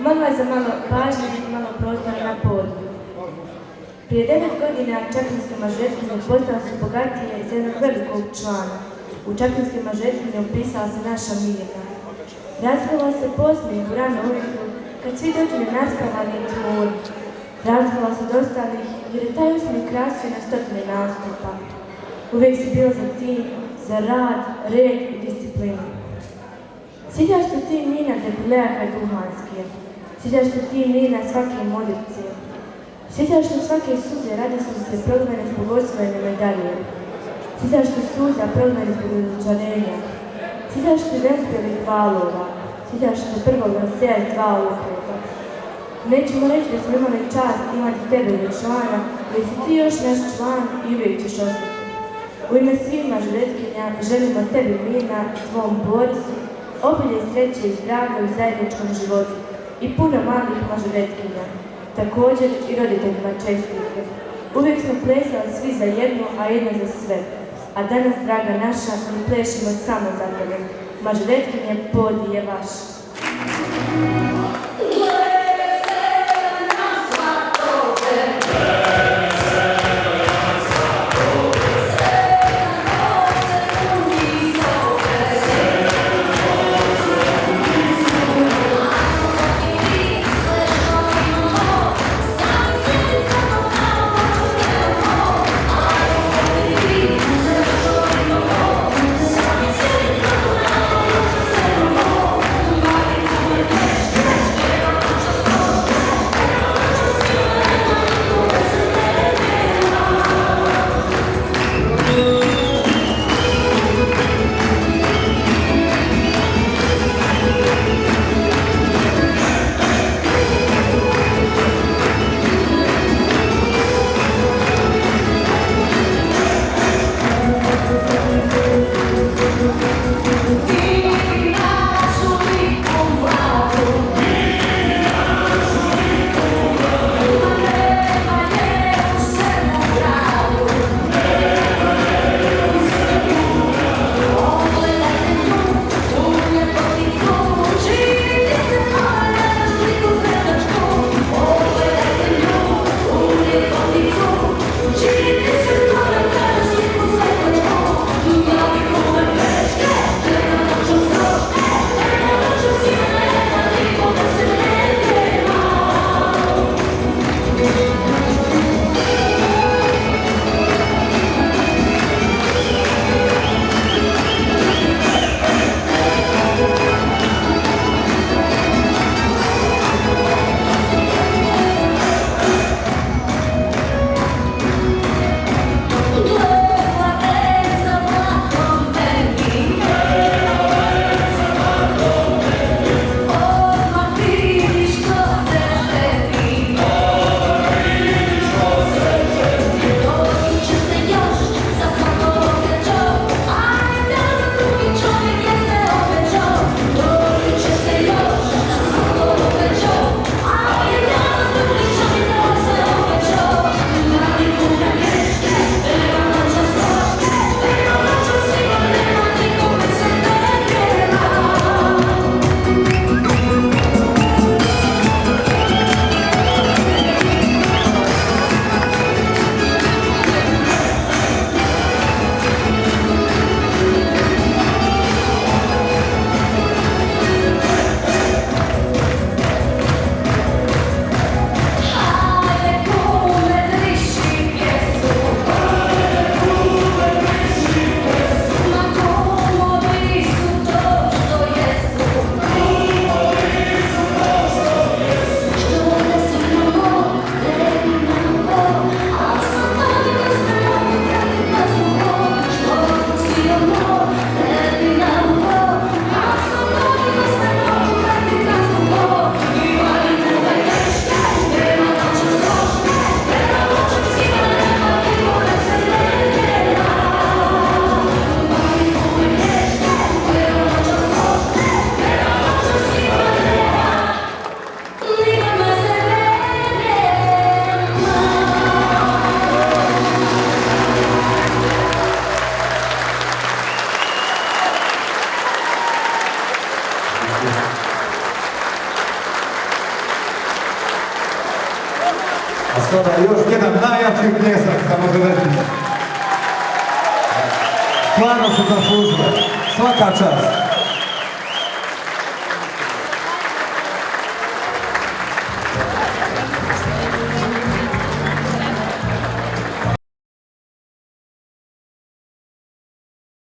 Molim vas za malo pažnje i malo prostora na podiju. Prije 9 godina čapljinske mažetkinje postale su bogatije za jednog velikog člana. U čapljinske mažetkinje upisala se naša Mirna. Razvila se poslije u rano ujutru, kad svi dođu naspavani i tmuri. Razvila se od ostalih jer je taj osmih krasio na stotine nastupa. Uvijek si bila za tim, za rad, red i disciplinu. Sjećaš se ti Mina Debulea Hajduhanske. Sjećaš se ti Mina svake modrice. Sjećaš se svake suze radosnice prolivene zbog osvojene medalje. Sjećaš se suza prolivene zbog razočarenja. Sjećaš se vespelih valova. Sjećaš se prvog naseja iz 2 okreta. Nećemo reći da smo imali čast imati tebe ili člana, jer si ti još naš član i uvijek ćeš ostati. U ime svih mažoretkinja želimo tebi Mirna, tvom Borisu, obilje sreće i zdravlja u zajedničkom životu i puno malih mažoretkinja. Također i roditeljima čestitke. Uvijek smo plesali svi za jedno, a jedno za sve. A danas, draga naša, mi plešimo samo za tebe. Mažoretkinje, pod je vaš. Yeah. Sada još jedan najjači pljesak, samo da reći. Stvarno su zaslužile. Svaka čast.